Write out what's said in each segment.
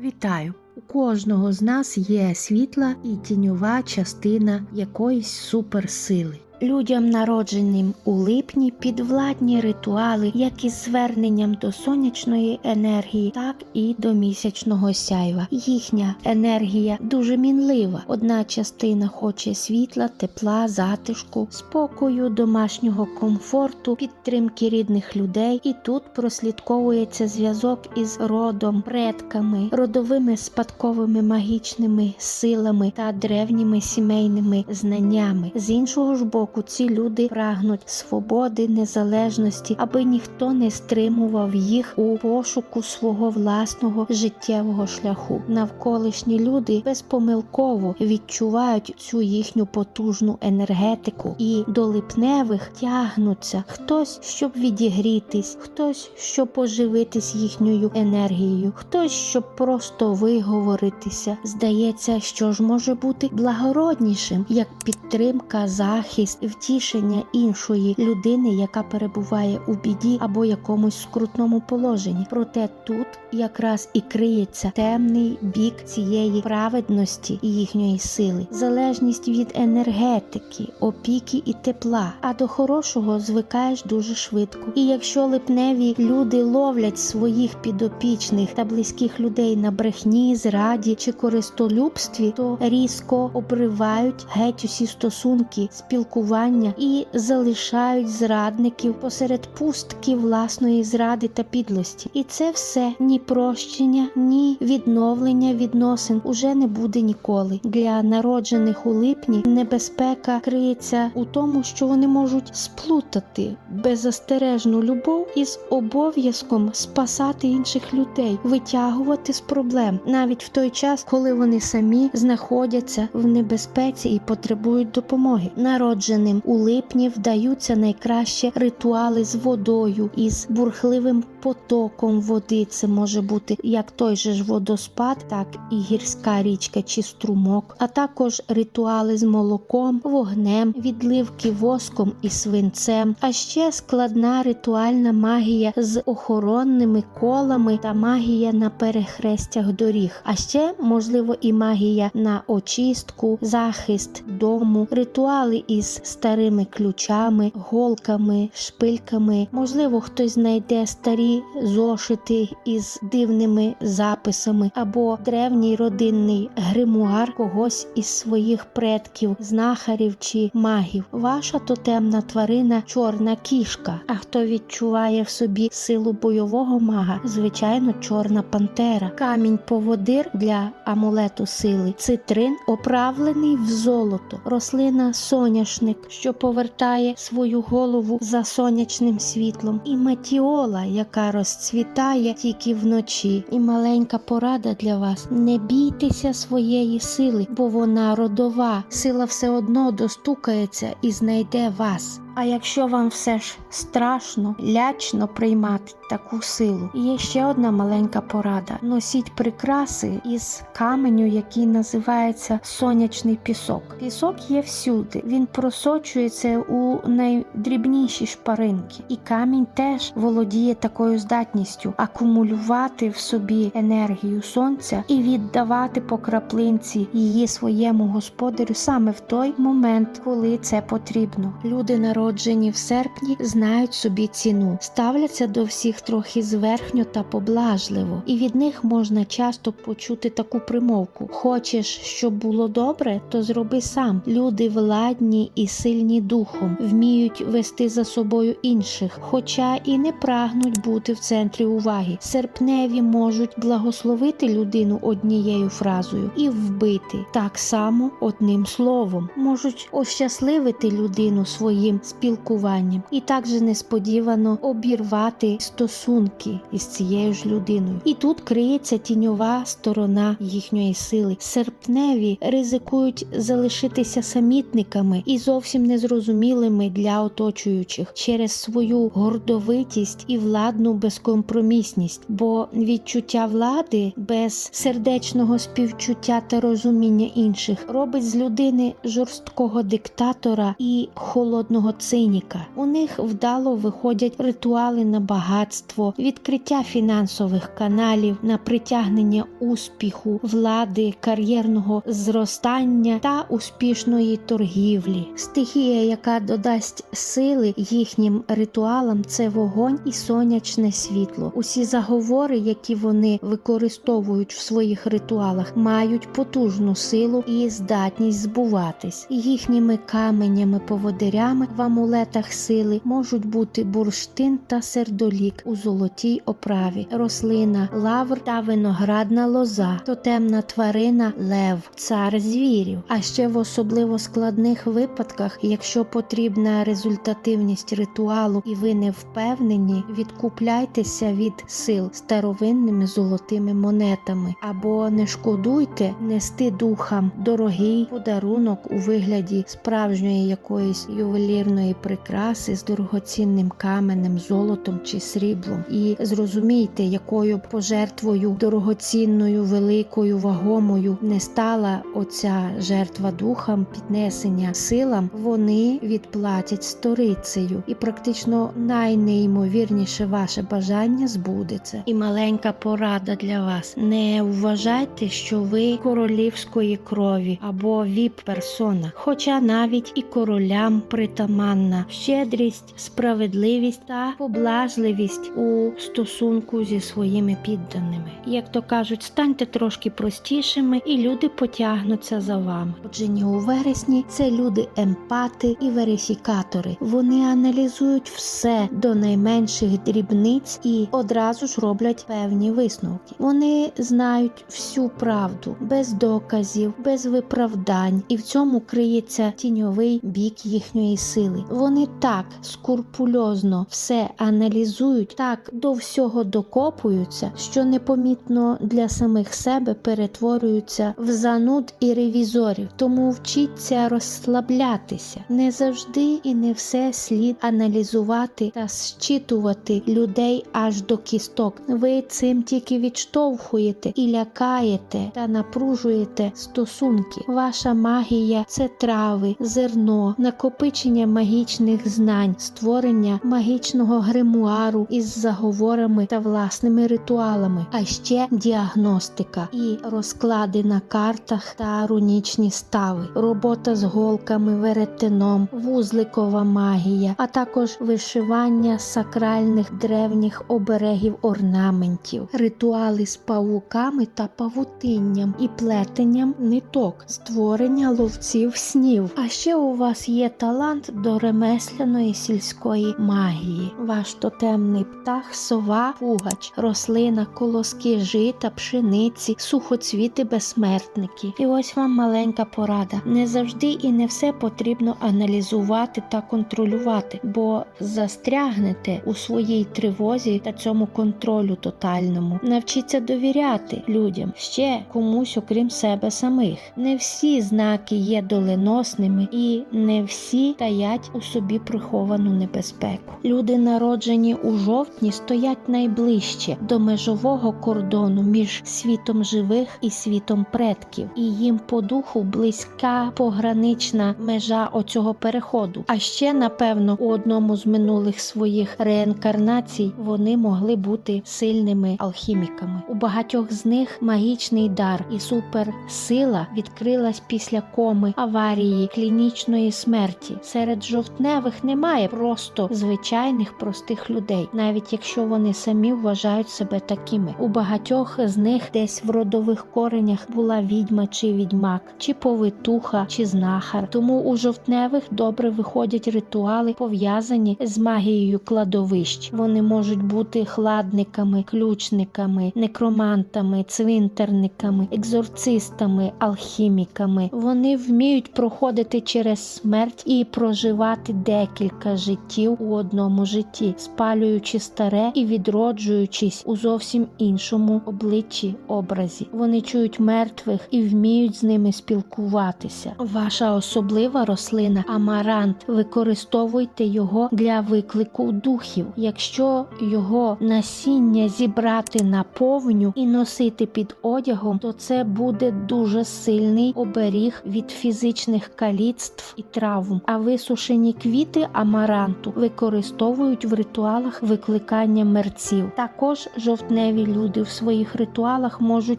Вітаю! У кожного з нас є світла і тіньова частина якоїсь суперсили. Людям, народженим у липні, підвладні ритуали як із зверненням до сонячної енергії, так і до місячного сяйва. Їхня енергія дуже мінлива. Одна частина хоче світла, тепла, затишку, спокою, домашнього комфорту, підтримки рідних людей. І тут прослідковується зв'язок із родом, предками, родовими спадковими магічними силами та древніми сімейними знаннями. З іншого ж боку, ці люди прагнуть свободи, незалежності, аби ніхто не стримував їх у пошуку свого власного життєвого шляху. Навколишні люди безпомилково відчувають цю їхню потужну енергетику і до липневих тягнуться. Хтось, щоб відігрітись, хтось, щоб поживитись їхньою енергією, хтось, щоб просто виговоритися. Здається, що ж може бути благороднішим, як підтримка, захист, втішення іншої людини, яка перебуває у біді або якомусь скрутному положенні. Проте тут якраз і криється темний бік цієї праведності і їхньої сили. Залежність від енергетики, опіки і тепла. А до хорошого звикаєш дуже швидко. І якщо липневі люди ловлять своїх підопічних та близьких людей на брехні, зраді чи користолюбстві, то різко обривають геть усі стосунки, спілкування і залишають зрадників посеред пустки власної зради та підлості. І це все ні прощення, ні відновлення відносин уже не буде ніколи. Для народжених у липні небезпека криється у тому, що вони можуть сплутати беззастережну любов із обов'язком спасати інших людей, витягувати з проблем, навіть в той час, коли вони самі знаходяться в небезпеці і потребують допомоги. Народженим у липні вдаються найкраще ритуали з водою, із бурхливим потоком води. Це може бути як той же ж водоспад, так і гірська річка чи струмок, а також ритуали з молоком, вогнем, відливки воском і свинцем, а ще складна ритуальна магія з охоронними колами та магія на перехрестях доріг, а ще, можливо, і магія на очистку, захист дому, ритуали із старими ключами, голками, шпильками. Можливо, хтось знайде старі зошити із дивними записами або древній родинний гримуар когось із своїх предків, знахарів чи магів. Ваша тотемна тварина – чорна кішка, а хто відчуває в собі силу бойового мага, звичайно, чорна пантера. Камінь-поводир для амулету сили – цитрин, оправлений в золото, рослина соняшник, що повертає свою голову за сонячним світлом, і метіола, яка розцвітає тільки вночі. І маленька порада для вас: не бійтеся своєї сили, бо вона родова. Сила все одно достукається і знайде вас. А якщо вам все ж страшно, лячно приймати таку силу, є ще одна маленька порада. Носіть прикраси із каменю, який називається сонячний пісок. Пісок є всюди, він просочується у найдрібніші шпаринки. І камінь теж володіє такою здатністю акумулювати в собі енергію сонця і віддавати по краплинці її своєму господарю саме в той момент, коли це потрібно. Люди, народжені в серпні, знають собі ціну, ставляться до всіх трохи зверхньо та поблажливо, і від них можна часто почути таку примовку: хочеш, щоб було добре, то зроби сам. Люди владні і сильні духом, вміють вести за собою інших, хоча і не прагнуть бути в центрі уваги. Серпневі можуть благословити людину однією фразою і вбити так само одним словом. Можуть ощасливити людину своїм спілкуванням і так же несподівано обірвати стосунки із цією ж людиною. І тут криється тіньова сторона їхньої сили. Серпневі ризикують залишитися самітниками і зовсім незрозумілими для оточуючих через свою гордовитість і владну безкомпромісність, бо відчуття влади без сердечного співчуття та розуміння інших робить з людини жорсткого диктатора і холодного циніка. У них вдало виходять ритуали на багатство, відкриття фінансових каналів, на притягнення успіху, влади, кар'єрного зростання та успішної торгівлі. Стихія, яка додасть сили їхнім ритуалам, це вогонь і сонячне світло. Усі заговори, які вони використовують в своїх ритуалах, мають потужну силу і здатність збуватись. Їхніми каменями-поводирями в амулетах сили можуть бути бурштин та сердолік у золотій оправі, рослина лавр та виноградна лоза, тотемна тварина лев, цар звірів. А ще в особливо складних випадках, якщо потрібна результативність ритуалу і ви не впевнені, відкупляйтеся від сил старовинними золотими монетами. Або не шкодуйте нести духам дорогий подарунок у вигляді справжньої якоїсь ювелірної прикраси з дорогоцінним каменем, золотом чи сріблом. І зрозумійте, якою пожертвою дорогоцінною, великою, вагомою не стала оця жертва духам, піднесення силам, вони відплатять сторицею. І практично найнеймовірніше ваше бажання збудеться. І маленька порада для вас. Не вважайте, що ви королівської крові або віп-персона, хоча навіть і королям притаманна щедрість, справедливість та поблажливість у стосунку зі своїми підданими. Як то кажуть, станьте трошки простішими і люди потягнуться за вами. Народжені у вересні – це люди-емпати і верифікатори. Вони аналізують все до найменших дрібниць і одразу ж роблять певні висновки. Вони знають всю правду, без доказів, без виправдань, і в цьому криється тіньовий бік їхньої сили. Вони так скрупульозно все аналізують, так до всього докопуються, що непомітно для самих себе перетворюються в зануд і ревізорів. Тому вчіться розслаблятися. Не завжди і не все слід аналізувати та зчитувати людей аж до кісток. Ви цим тільки відштовхуєте і лякаєте та напружуєте стосунки. Ваша магія – це трави, зерно, накопичення магічних знань, створення магічного гримуару із заговорами та власними ритуалами, а ще діагностика і розклади на картах та рунічні стави, робота з голками, веретеном, вузликова магія, а також вишивання сакральних древніх оберегів орнаментів, ритуали з павуками та павутинням і плетенням ниток, створення ловців снів. А ще у вас є талант до ремесляної сільської магії. Ваш тотемний птах – сова, пугач, рослина, колоски жита, пшениці, сухоцвіти, безсмертники. І ось вам маленька порада. Не завжди і не все потрібно аналізувати та контролювати, бо застрягнете у своїй тривозі та цьому контролю тотальному. Навчіться довіряти людям, ще комусь окрім себе самих. Не всі знаки є доленосними і не всі таять у собі приховану небезпеку. Люди, народжені у жовтні, стоять найближче до межового кордону між світом живих і світом предків. І їм по духу близька погранична межа оцього переходу. А ще, напевно, у одному з минулих своїх реінкарнацій вони могли бути сильними алхіміками. У багатьох з них магічний дар і суперсила відкрилась після коми, аварії, клінічної смерті. Серед жовтневих немає просто звичайних простих людей, навіть якщо вони самі вважають себе такими. У багатьох з них десь в родових коренях була відьма чи відьмак, чи повитуха, чи знахар. Тому у жовтневих добре виходять ритуали, пов'язані з магією кладовищ. Вони можуть бути хладниками, ключниками, некромантами, цвинтарниками, екзорцистами, алхіміками. Вони вміють проходити через смерть і проживати декілька життів у одному житті, спалюючи старе і відроджуючись у зовсім іншому обличчі, образі. Вони чують мертвих і вміють з ними спілкуватися. Ваша особлива рослина – амарант. Використовуйте його для виклику духів. Якщо його насіння зібрати на повню і носити під одягом, то це буде дуже сильний оберіг від фізичних каліцтв і травм. А висушити сушені квіти амаранту використовують в ритуалах викликання мерців. Також жовтневі люди в своїх ритуалах можуть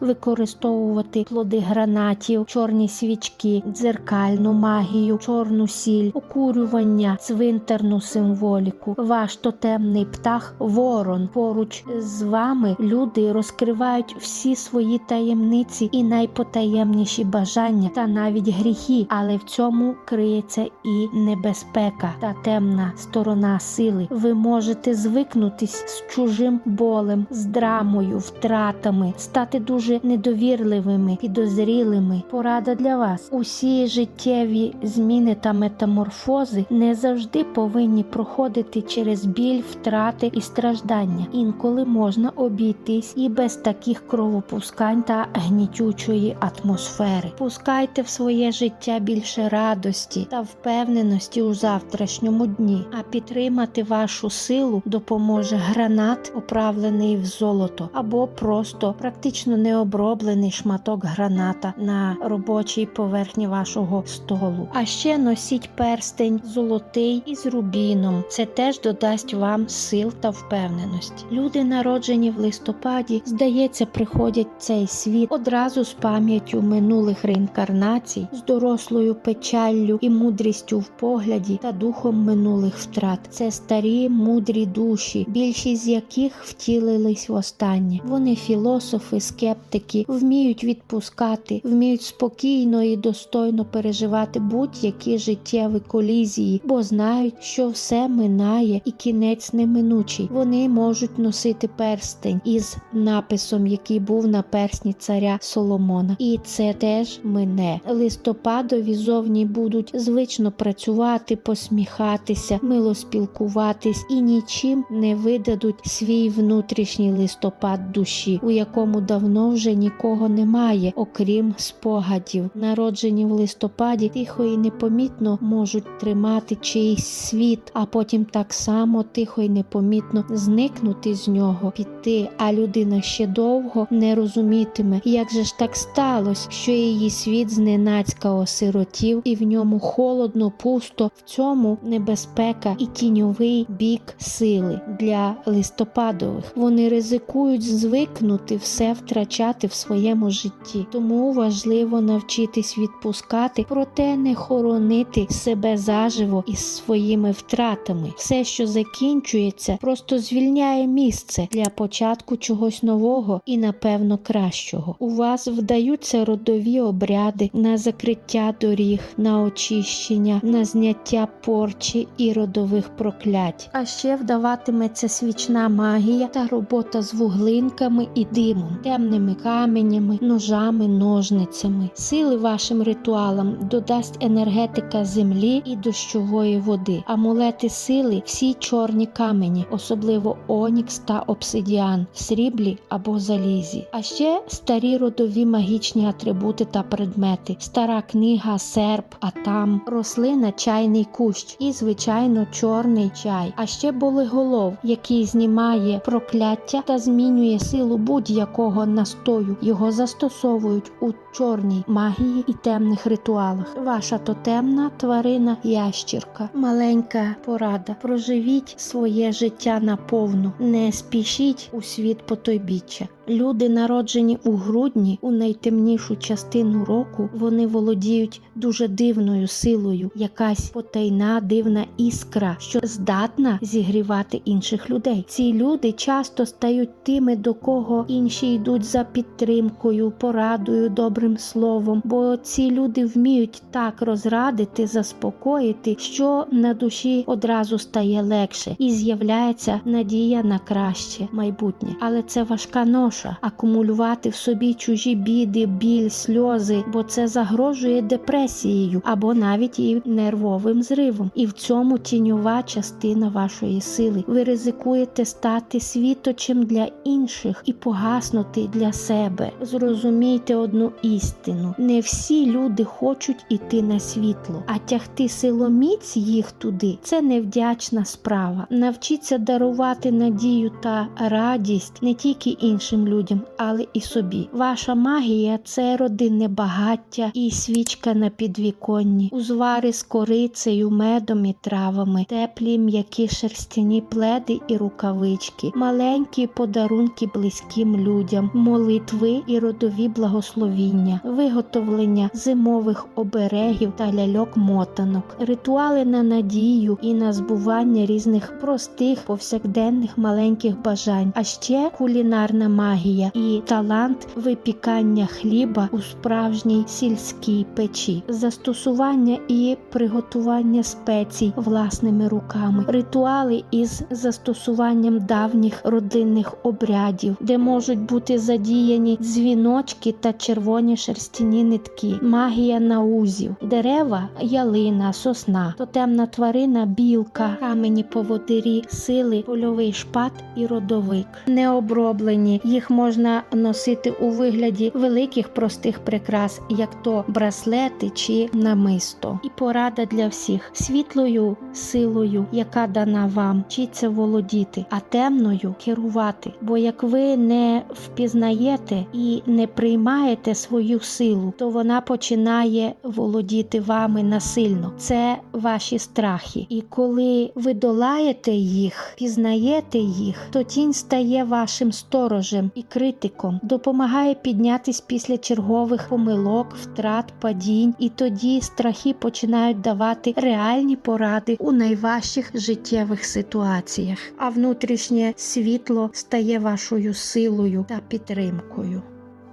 використовувати плоди гранатів, чорні свічки, дзеркальну магію, чорну сіль, окурювання, цвинтарну символіку. Ваш тотемний птах – ворон. Поруч з вами люди розкривають всі свої таємниці і найпотаємніші бажання та навіть гріхи, але в цьому криється і небезпека та темна сторона сили. Ви можете звикнутись з чужим болем, з драмою, втратами, стати дуже недовірливими, підозрілими. Порада для вас. Усі життєві зміни та метаморфози не завжди повинні проходити через біль, втрати і страждання. Інколи можна обійтись і без таких кровопускань та гнітючої атмосфери. Пускайте в своє життя більше радості та впевненості у завтрашньому дні, а підтримати вашу силу допоможе гранат, оправлений в золото, або просто практично необроблений шматок граната на робочій поверхні вашого столу. А ще носіть перстень золотий із рубіном. Це теж додасть вам сил та впевненості. Люди, народжені в листопаді, здається, приходять в цей світ одразу з пам'яттю минулих реінкарнацій, з дорослою печаллю і мудрістю в погляді та духом минулих втрат. Це старі, мудрі душі, більшість з яких втілились востаннє. Вони філософи, скептики, вміють відпускати, вміють спокійно і достойно переживати будь-які життєві колізії, бо знають, що все минає і кінець неминучий. Вони можуть носити перстень із написом, який був на персні царя Соломона. І це теж мине. Листопадові зовні будуть звично працювати, посміхатися, мило спілкуватись і нічим не видадуть свій внутрішній листопад душі, у якому давно вже нікого немає, окрім спогадів. Народжені в листопаді тихо і непомітно можуть тримати чийсь світ, а потім так само тихо і непомітно зникнути з нього, піти, а людина ще довго не розумітиме, як же ж так сталося, що її світ зненацька осиротів і в ньому холодно, пусто. В цьому небезпека і тіньовий бік сили для листопадових. Вони ризикують звикнути все втрачати в своєму житті. Тому важливо навчитись відпускати, проте не хоронити себе заживо із своїми втратами. Все, що закінчується, просто звільняє місце для початку чогось нового і, напевно, кращого. У вас вдаються родові обряди на закриття доріг, на очищення, на зняття порчі і родових проклять. А ще вдаватиметься свічна магія та робота з вуглинками і димом, темними каменями, ножами, ножницями. Сили вашим ритуалам додасть енергетика землі і дощової води. Амулети сили – всі чорні камені, особливо онікс та обсидіан, в сріблі або залізі. А ще старі родові магічні атрибути та предмети. Стара книга, серп, атам, рослина, чайний кущ і, звичайно, чорний чай. А ще болиголов, який знімає прокляття та змінює силу будь-якого настою. Його застосовують у чорній магії і темних ритуалах. Ваша тотемна тварина – ящірка. Маленька порада. Проживіть своє життя наповну. Не спішіть у світ потойбіччя. Люди, народжені у грудні, у найтемнішу частину року, вони володіють дуже дивною силою, якась потайна дивна іскра, що здатна зігрівати інших людей. Ці люди часто стають тими, до кого інші йдуть за підтримкою, порадою, добрим словом, бо ці люди вміють так розрадити, заспокоїти, що на душі одразу стає легше і з'являється надія на краще майбутнє. Але це важка ноша – акумулювати в собі чужі біди, біль, сльози, бо це загрожує депресією або навіть і нервовим зривом. І в цьому тіньова частина вашої сили. Ви ризикуєте стати світочем для інших і погаснути для себе. Зрозумійте одну істину. Не всі люди хочуть іти на світло, а тягти силоміць їх туди – це невдячна справа. Навчіться дарувати надію та радість не тільки іншим іншим людям, але і собі. Ваша магія – це родинне багаття і свічка на підвіконні, узвари з корицею, медом і травами, теплі м'які шерстяні пледи і рукавички, маленькі подарунки близьким людям, молитви і родові благословіння, виготовлення зимових оберегів та ляльок-мотанок, ритуали на надію і на збування різних простих повсякденних маленьких бажань, а ще кулінарна магія і талант випікання хліба у справжній сільській печі, застосування і приготування спецій власними руками, ритуали із застосуванням давніх родинних обрядів, де можуть бути задіяні дзвіночки та червоні шерстяні нитки, магія наузів, дерева, ялина, сосна, тотемна тварина, білка, камені поводирі, сили, польовий шпат і родовик. Необроблені, їх можна носити у вигляді великих простих прикрас, як то браслети чи намисто. І порада для всіх: світлою силою, яка дана вам, вчіться володіти, а темною керувати. Бо як ви не впізнаєте і не приймаєте свою силу, то вона починає володіти вами насильно. Це ваші страхи. І коли ви долаєте їх, пізнаєте їх, то тінь стає вашим сторожем і критиком, допомагає піднятись після чергових помилок, втрат, падінь, і тоді страхи починають давати реальні поради у найважчих життєвих ситуаціях, а внутрішнє світло стає вашою силою та підтримкою.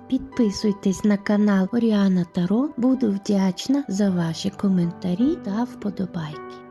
Підписуйтесь на канал Оріана Таро, буду вдячна за ваші коментарі та вподобайки.